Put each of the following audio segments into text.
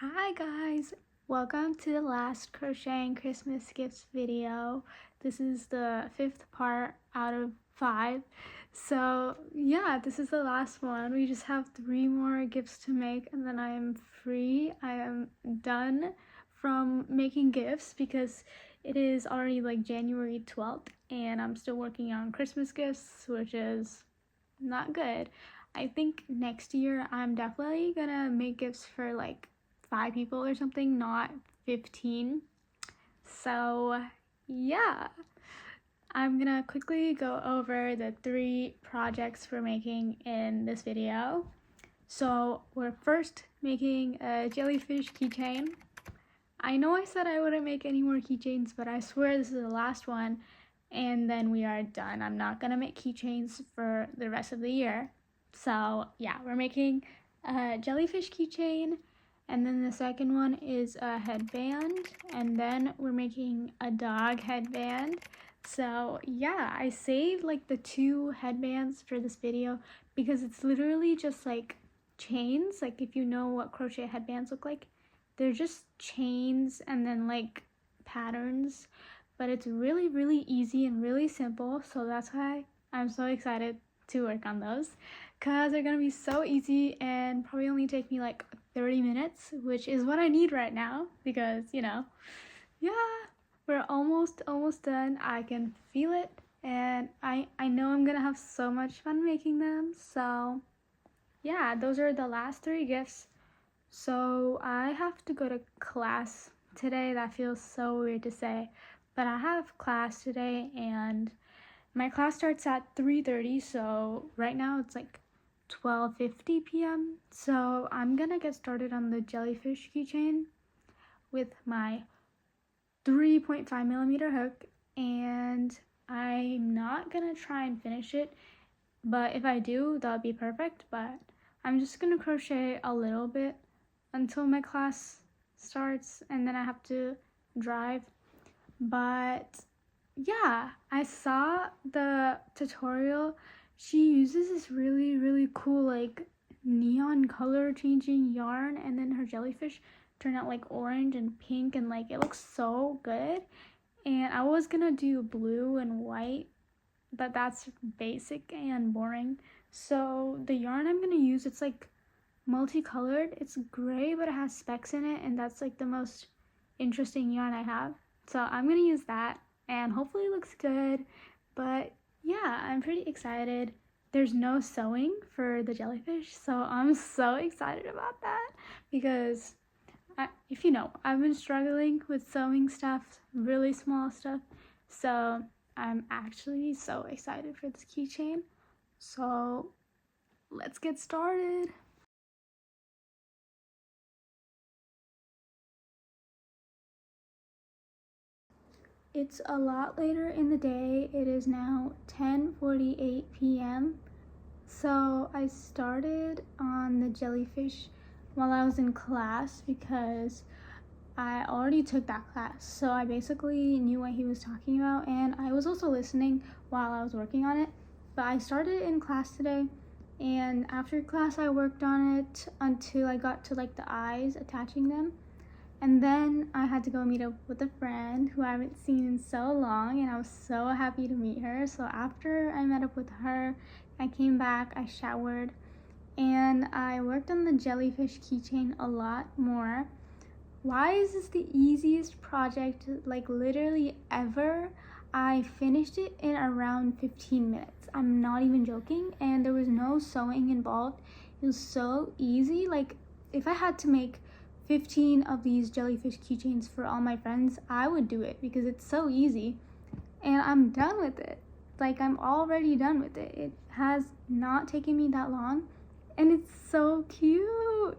Hi guys, welcome to the last Crocheting Christmas gifts video. This is the 5th part out of 5. So yeah, this is the last one. We just have 3 more gifts to make and then I am free. I am done from making gifts because it is already like January 12th and I'm still working on Christmas gifts, which is not good. I think next year I'm definitely gonna make gifts for like 5 people or something, not 15. So yeah, I'm gonna quickly go over the 3 projects we're making in this video. So we're first making a jellyfish keychain. I know I said I wouldn't make any more keychains, but I swear this is the last one and then we are done. I'm not gonna make keychains for the rest of the year. So yeah, we're making a jellyfish keychain, and then the second one is a headband, and then we're making a dog headband. So yeah, I saved like the 2 headbands for this video because it's literally just like chains. Like if you know what crochet headbands look like, they're just chains and then like patterns, but it's really easy and really simple. So that's why I'm so excited to work on those because they're gonna be so easy and probably only take me like 30 minutes, which is what I need right now because, you know, yeah, we're almost done. I can feel it and I know I'm gonna have so much fun making them. So yeah, those are the last 3 gifts. So I have to go to class today. That feels so weird to say, but I have class today and my class starts at 3:30, so right now it's like 12:50 p.m. So I'm gonna get started on the jellyfish keychain with my 3.5mm hook, and I'm not gonna try and finish it, but if I do, that'll be perfect. But I'm just gonna crochet a little bit until my class starts and then I have to drive. But yeah, I saw the tutorial. She uses this really cool like neon color changing yarn, and then her jellyfish turned out like orange and pink, and like it looks so good. And I was gonna do blue and white, but that's basic and boring. So the yarn I'm gonna use, it's like multicolored. It's gray but it has specks in it, and that's like the most interesting yarn I have. So I'm gonna use that and hopefully it looks good. But yeah, I'm pretty excited. There's no sewing for the jellyfish, so I'm so excited about that because if you know, I've been struggling with sewing stuff, really small stuff. So I'm actually so excited for this keychain. So let's get started. It's a lot later in the day. It is now 10:48 p.m. So I started on the jellyfish while I was in class because I already took that class. So I basically knew what he was talking about, and I was also listening while I was working on it. But I started in class today, and after class I worked on it until I got to like the eyes, attaching them. And then I had to go meet up with a friend who I haven't seen in so long, and I was so happy to meet her. So after I met up with her, I came back, I showered, and I worked on the jellyfish keychain a lot more. Why is this the easiest project, like literally ever? I finished it in around 15 minutes. I'm not even joking, and there was no sewing involved. It was so easy. Like if I had to make 15 of these jellyfish keychains for all my friends, I would do it because it's so easy and I'm done with it. Like I'm already done with it. It has not taken me that long and it's so cute.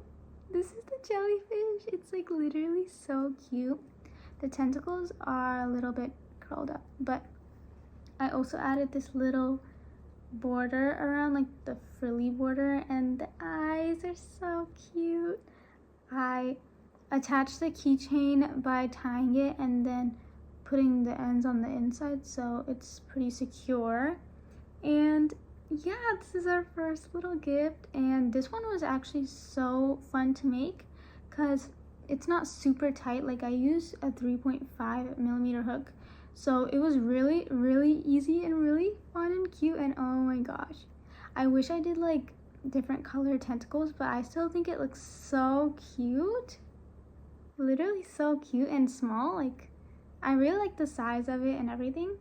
This is the jellyfish. It's like literally so cute. The tentacles are a little bit curled up, but I also added this little border around, like the frilly border, and the eyes are so cute. I attached the keychain by tying it and then putting the ends on the inside, so it's pretty secure. And yeah, this is our first little gift, and this one was actually so fun to make because it's not super tight. Like I use a 3.5 millimeter hook, so it was really easy and really fun and cute. And oh my gosh, I wish I did like different color tentacles, but I still think it looks so cute. Literally so cute and small. Like I really like the size of it and everything.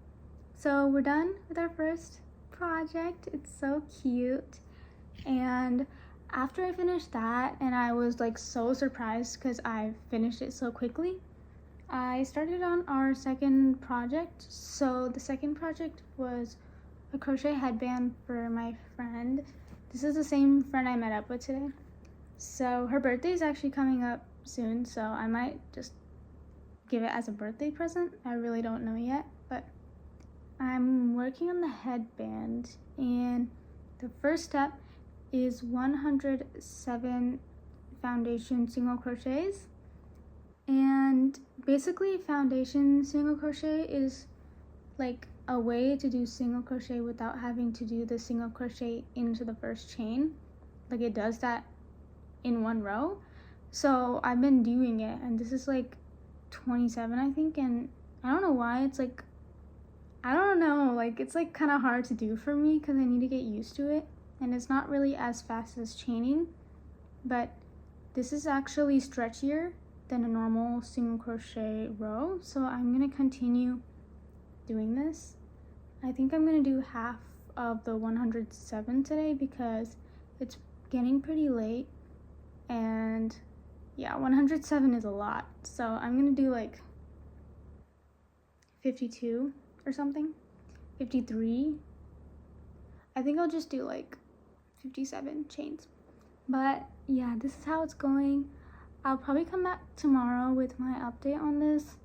So we're done with our first project. It's so cute. And after I finished that, and I was like so surprised because I finished it so quickly, I started on our second project. So the second project was a crochet headband for my friend. This is the same friend I met up with today. So her birthday is actually coming up soon, so I might just give it as a birthday present. I really don't know yet, but I'm working on the headband, and the first step is 107 foundation single crochets. And basically foundation single crochet is like a way to do single crochet without having to do the single crochet into the first chain. Like it does that in one row. So I've been doing it, and this is like 27 I think, and I don't know why it's like, I don't know, like it's like kind of hard to do for me because I need to get used to it, and it's not really as fast as chaining, but this is actually stretchier than a normal single crochet row, so I'm gonna continue doing this. I think I'm gonna do half of the 107 today because it's getting pretty late, and yeah, 107 is a lot, so I'm gonna do like 52 or something, 53. I think I'll just do like 57 chains. But yeah, this is how it's going. I'll probably come back tomorrow with my update on this.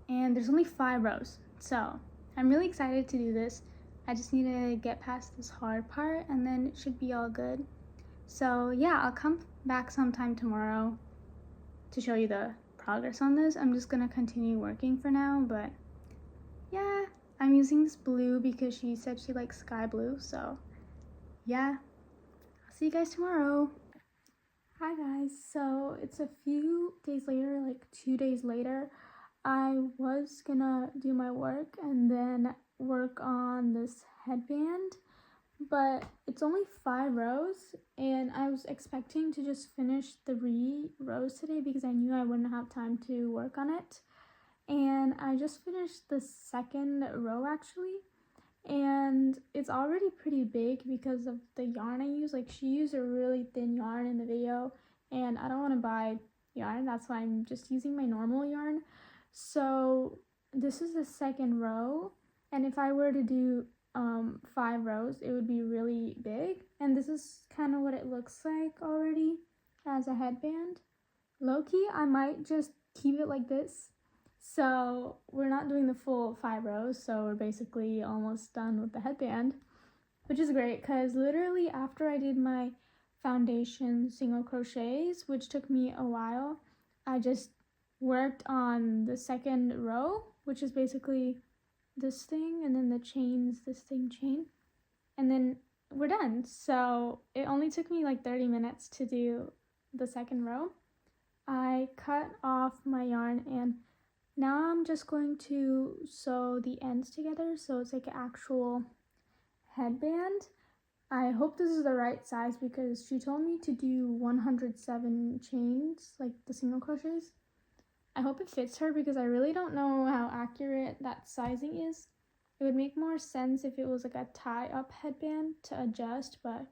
And there's only 5 rows, so I'm really excited to do this. I just need to get past this hard part and then it should be all good. So yeah, I'll come back sometime tomorrow to show you the progress on this. I'm just gonna continue working for now, but yeah, I'm using this blue because she said she likes sky blue, so yeah, I'll see you guys tomorrow. Hi guys, so it's a few days later, like 2 days later. I was gonna do my work and then work on this headband, but it's only 5 rows, and I was expecting to just finish 3 rows today because I knew I wouldn't have time to work on it. And I just finished the second row actually, and it's already pretty big because of the yarn I use. Like she used a really thin yarn in the video, and I don't want to buy yarn, that's why I'm just using my normal yarn. So this is the second row, and if I were to do 5 rows, it would be really big, and this is kind of what it looks like already as a headband. Low-key, I might just keep it like this. So we're not doing the full 5 rows, so we're basically almost done with the headband, which is great because literally after I did my foundation single crochets, which took me a while, I just worked on the second row, which is basically this thing, and then the chains, this thing chain, and then we're done. So it only took me like 30 minutes to do the second row. I cut off my yarn, and now I'm just going to sew the ends together so it's like an actual headband. I hope this is the right size because she told me to do 107 chains, like the single crochets. I hope it fits her because I really don't know how accurate that sizing is. It would make more sense if it was like a tie-up headband to adjust, but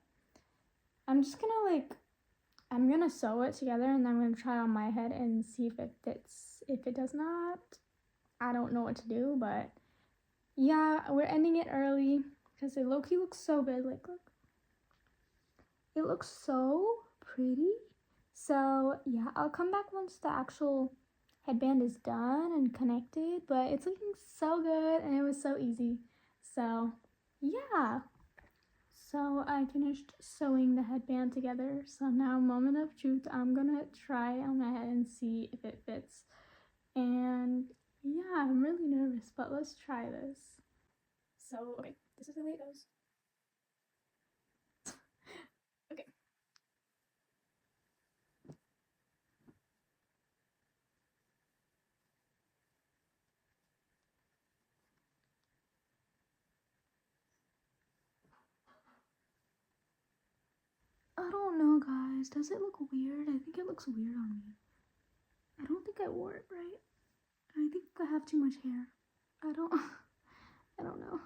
I'm just gonna I'm gonna sew it together and then I'm gonna try it on my head and see if it fits. If it does not, I don't know what to do, but yeah, we're ending it early because it low-key looks so good. Like, look, it looks so pretty. So yeah, I'll come back once the actual headband is done and connected, but it's looking so good and it was so easy. So yeah, so I finished sewing the headband together. So now, moment of truth, I'm gonna try it on my head and see if it fits. And yeah, I'm really nervous, but let's try this. So okay, this is the way it goes. Okay. don't know, guys. Does it look weird? I think it looks weird on me. I don't think I wore it right. I think I have too much hair. I don't know.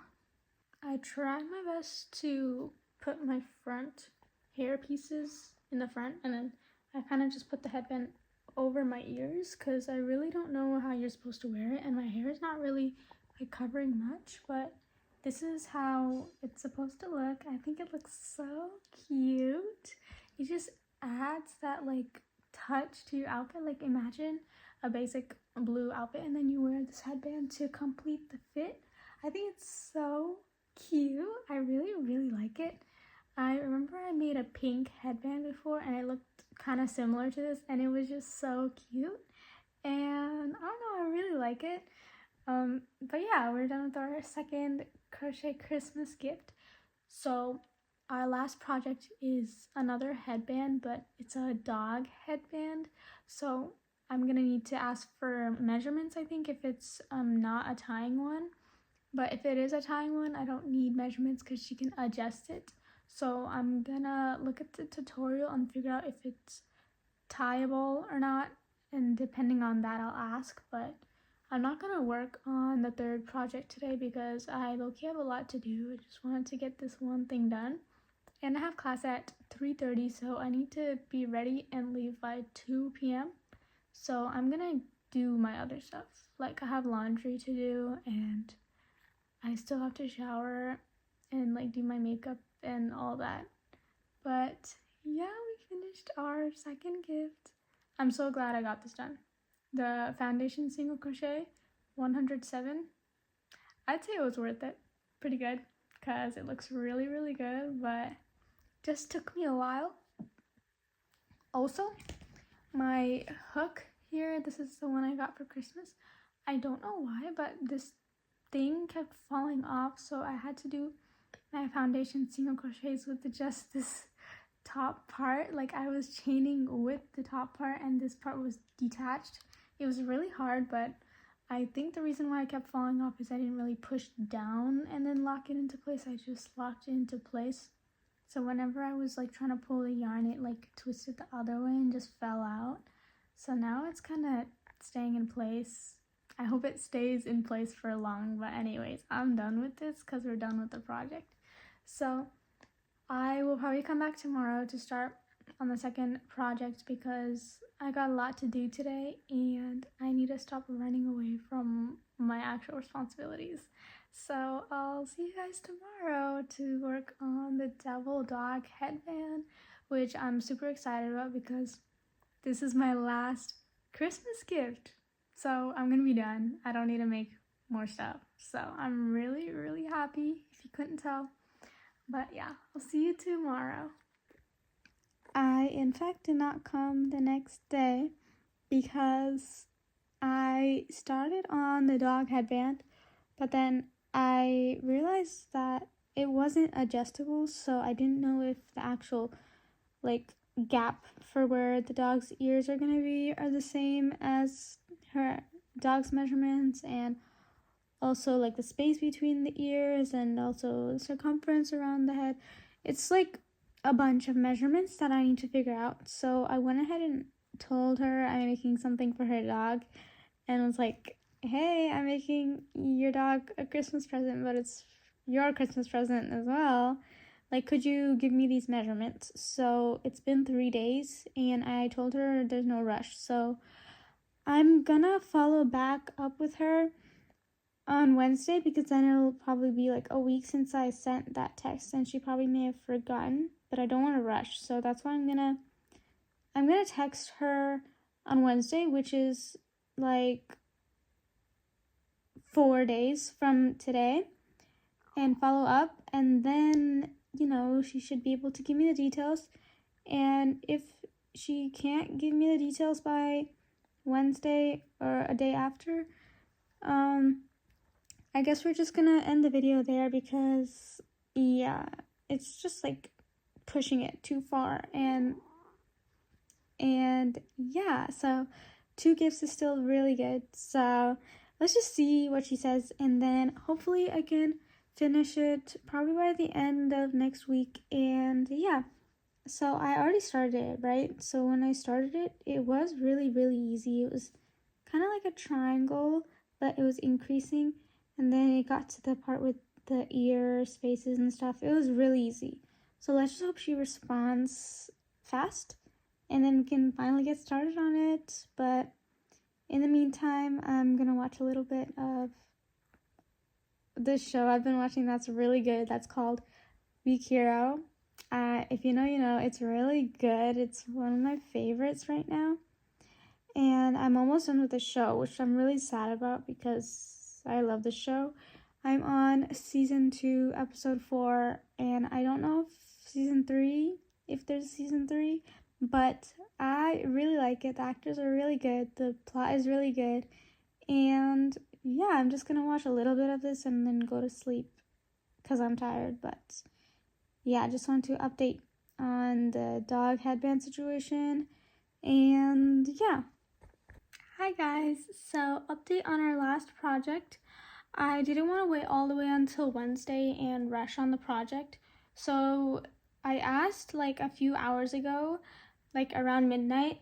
I tried my best to put my front hair pieces in the front, and then I kind of just put the headband over my ears because I really don't know how you're supposed to wear it, and my hair is not really like covering much, but this is how it's supposed to look. I think it looks so cute. It just adds that like touch to your outfit. Like imagine a basic blue outfit and then you wear this headband to complete the fit. I think it's so cute. I really like it. I remember I made a pink headband before and it looked kind of similar to this and it was just so cute, and I don't know, I really like it. But yeah, we're done with our second crochet Christmas gift. So our last project is another headband, but it's a dog headband. So I'm gonna need to ask for measurements, I think, if it's not a tying one. But if it is a tying one, I don't need measurements because she can adjust it. So I'm gonna look at the tutorial and figure out if it's tieable or not. And depending on that, I'll ask. But I'm not gonna work on the third project today because I low-key have a lot to do. I just wanted to get this one thing done. And I have class at 3:30, so I need to be ready and leave by 2 p.m. So I'm gonna do my other stuff. Like I have laundry to do and I still have to shower and like do my makeup and all that. But yeah, we finished our second gift. I'm so glad I got this done. The foundation single crochet 107. I'd say it was worth it. Pretty good because it looks really good, but just took me a while. Also, my hook here, this is the one I got for Christmas. I don't know why, but this thing kept falling off, so I had to do my foundation single crochets with just this top part. Like I was chaining with the top part and this part was detached. It was really hard, but I think the reason why I kept falling off is I didn't really push down and then lock it into place. I just locked it into place. So whenever I was like trying to pull the yarn, it like twisted the other way and just fell out. So now it's kind of staying in place. I hope it stays in place for long, but anyways, I'm done with this because we're done with the project. So I will probably come back tomorrow to start on the second project because I got a lot to do today and I need to stop running away from my actual responsibilities. So I'll see you guys tomorrow to work on the devil dog headband, which I'm super excited about because this is my last Christmas gift. So I'm gonna be done. I don't need to make more stuff. So I'm really happy, if you couldn't tell. But yeah, I'll see you tomorrow. I, in fact, did not come the next day because I started on the dog headband, but then I realized that it wasn't adjustable, so I didn't know if the actual, like, gap for where the dog's ears are gonna be are the same as her dog's measurements, and also like the space between the ears and also the circumference around the head. It's like a bunch of measurements that I need to figure out. So I went ahead and told her I'm making something for her dog and was like, hey, I'm making your dog a Christmas present, but it's your Christmas present as well. Like, could you give me these measurements? So it's been 3 days and I told her there's no rush. So I'm gonna follow back up with her on Wednesday because then it'll probably be like a week since I sent that text and she probably may have forgotten, but I don't want to rush. So that's why I'm gonna text her on Wednesday, which is like 4 days from today, and follow up, and then, you know, she should be able to give me the details. And if she can't give me the details by Wednesday or a day after, I guess we're just gonna end the video there because, yeah, it's just like pushing it too far. And yeah, so 2 gifts is still really good. So let's just see what she says, and then hopefully I can finish it probably by the end of next week. And yeah, So I already started it, right? So when I started it, it was really, really easy. It was kind of like a triangle, but it was increasing. And then it got to the part with the ear spaces and stuff. It was really easy. So let's just hope she responds fast. And then we can finally get started on it. But in the meantime, I'm going to watch a little bit of this show I've been watching that's really good. That's called Weak Hero. If you know, you know. It's really good. It's one of my favorites right now. And I'm almost done with the show, which I'm really sad about because I love the show. I'm on season 2, episode 4, and I don't know if there's season 3, but I really like it. The actors are really good. The plot is really good. And yeah, I'm just gonna watch a little bit of this and then go to sleep because I'm tired. But yeah, I just want to update on the dog headband situation. And yeah. Hi guys, so update on our last project. I didn't want to wait all the way until Wednesday and rush on the project. So I asked like a few hours ago, like around midnight,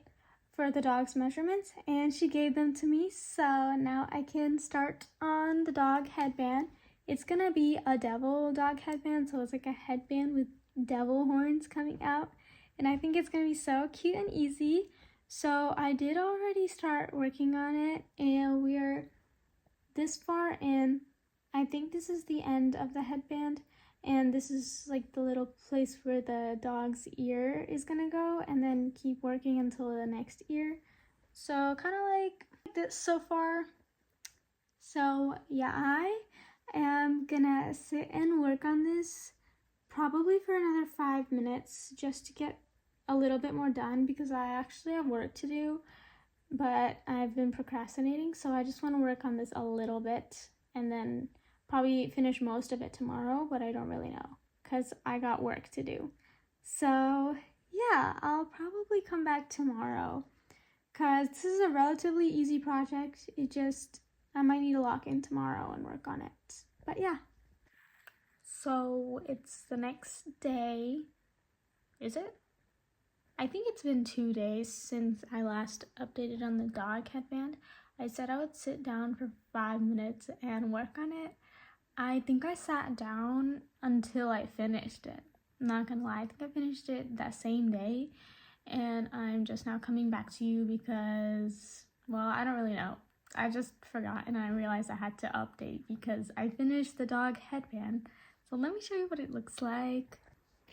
for the dog's measurements, and she gave them to me. So now I can start on the dog headband. It's gonna be a devil dog headband, so it's like a headband with devil horns coming out. And I think it's gonna be so cute and easy. So I did already start working on it, and we're this far in. I think this is the end of the headband, and this is like the little place where the dog's ear is gonna go, and then keep working until the next ear. So kind of like this so far. So yeah, I am gonna sit and work on this probably for another 5 minutes just to get a little bit more done because I actually have work to do, but I've been procrastinating, so I just want to work on this a little bit and then probably finish most of it tomorrow, but I don't really know because I got work to do. So yeah, I'll probably come back tomorrow because this is a relatively easy project. I might need to lock in tomorrow and work on it. But yeah. So it's the next day. Is it? I think it's been 2 days since I last updated on the dog headband. I said I would sit down for 5 minutes and work on it. I think I sat down until I finished it. I'm not gonna lie, I think I finished it that same day, and I'm just now coming back to you because, well, I don't really know. I just forgot and I realized I had to update because I finished the dog headband. So let me show you what it looks like.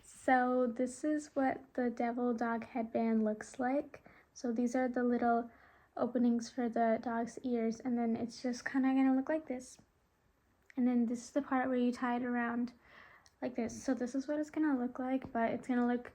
So this is what the devil dog headband looks like. So these are the little openings for the dog's ears, and then it's just kind of gonna look like this. And then this is the part where you tie it around like this. So this is what it's gonna look like, but it's gonna look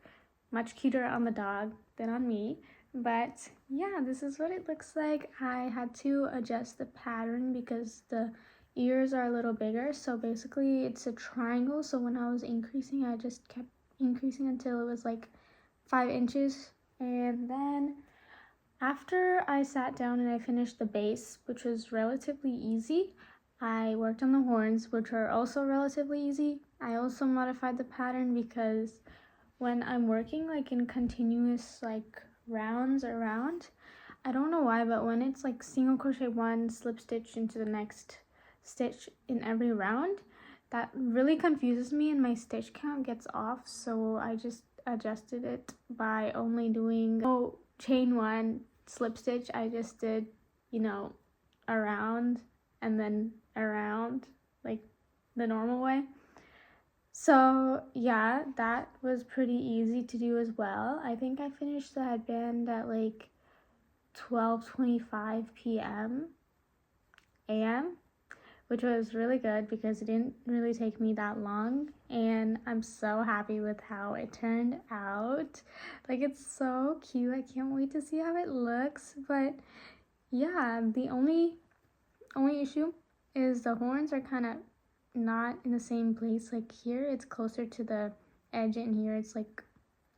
much cuter on the dog than on me. But yeah, this is what it looks like. I had to adjust the pattern because the ears are a little bigger. So basically it's a triangle. So when I was increasing, I just kept increasing until it was like 5 inches. And then after I sat down and I finished the base, which was relatively easy, I worked on the horns, which are also relatively easy. I also modified the pattern because when I'm working like in continuous like rounds around, I don't know why, but when it's like single crochet 1, slip stitch into the next stitch in every round, that really confuses me and my stitch count gets off. So I just adjusted it by only doing chain 1, slip stitch. I just did, around and then around like the normal way. So yeah, that was pretty easy to do as well. I think I finished the headband at like 12:25 p.m. a.m., which was really good because it didn't really take me that long, and I'm so happy with how it turned out. Like, it's so cute. I can't wait to see how it looks. But yeah, the only issue is the horns are kind of not in the same place. Like here it's closer to the edge, and here it's like,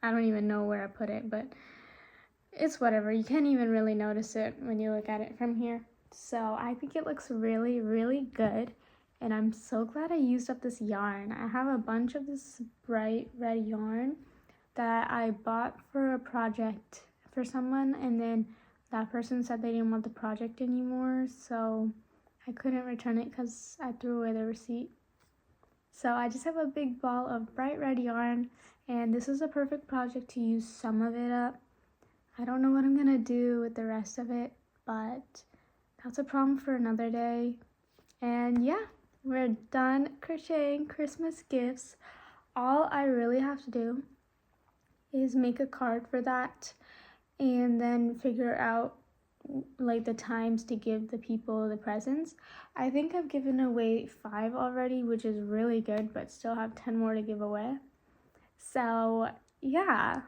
I don't even know where I put it, but it's whatever. You can't even really notice it when you look at it from here. So I think it looks really, really good, and I'm so glad I used up this yarn. I have a bunch of this bright red yarn that I bought for a project for someone, and then that person said they didn't want the project anymore, so I couldn't return it because I threw away the receipt. So I just have a big ball of bright red yarn, and this is a perfect project to use some of it up. I don't know what I'm gonna do with the rest of it, but that's a problem for another day. And yeah, we're done crocheting Christmas gifts. All I really have to do is make a card for that and then figure out like the times to give the people the presents. I think I've given away 5 already, which is really good, but still have 10 more to give away. So yeah,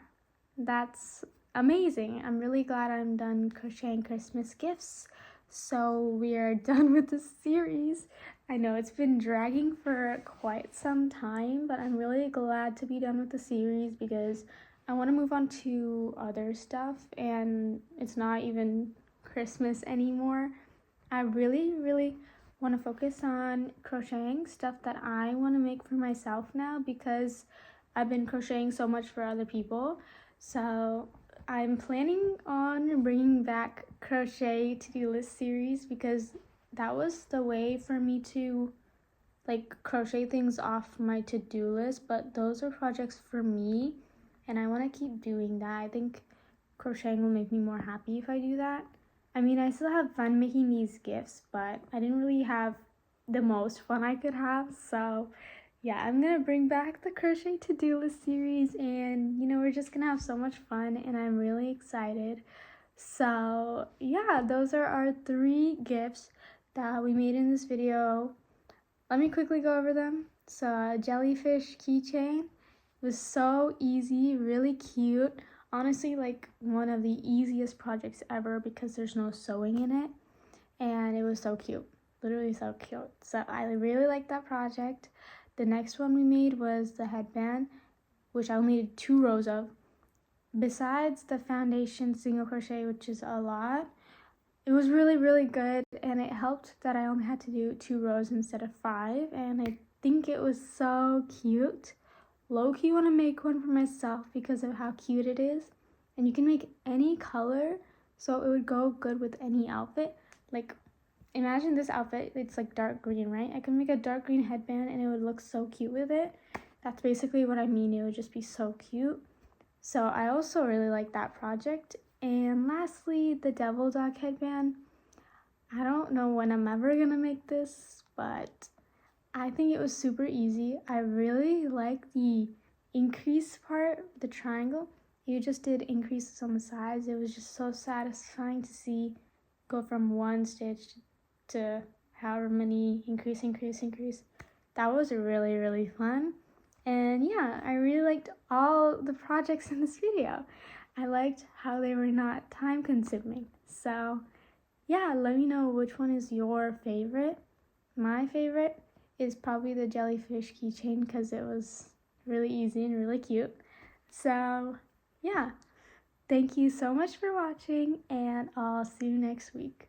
that's amazing. I'm really glad I'm done crocheting Christmas gifts. So we are done with the series. I know it's been dragging for quite some time, but I'm really glad to be done with the series because I want to move on to other stuff, and it's not even Christmas anymore. I really want to focus on crocheting stuff that I want to make for myself now because I've been crocheting so much for other people. So I'm planning on bringing back crochet to-do list series because that was the way for me to like crochet things off my to-do list, but those are projects for me and I want to keep doing that. I think crocheting will make me more happy if I do that. I mean, I still have fun making these gifts, but I didn't really have the most fun I could have. So yeah, I'm gonna bring back the crochet to-do list series, and you know, we're just gonna have so much fun and I'm really excited. So yeah, those are our 3 gifts that we made in this video. Let me quickly go over them. So jellyfish keychain was so easy, really cute. Honestly, like one of the easiest projects ever because there's no sewing in it, and it was so cute, literally so cute. So I really like that project. The next one we made was the headband, which I only did 2 rows of. Besides the foundation single crochet, which is a lot, it was really good, and it helped that I only had to do 2 rows instead of 5, and I think it was so cute. Low-key want to make one for myself because of how cute it is, and you can make any color, so it would go good with any outfit. Like, imagine this outfit, it's like dark green, right? I can make a dark green headband and it would look so cute with it. That's basically what I mean. It would just be so cute. So I also really like that project. And lastly, the devil dog headband. I don't know when I'm ever gonna make this, but I think it was super easy. I really like the increase part, the triangle. You just did increases on the sides. It was just so satisfying to see go from one stitch to however many increase. That was really fun. And yeah, I really liked all the projects in this video. I liked how they were not time consuming. So yeah, let me know which one is your favorite. My favorite is probably the jellyfish keychain because it was really easy and really cute. So yeah, thank you so much for watching, and I'll see you next week.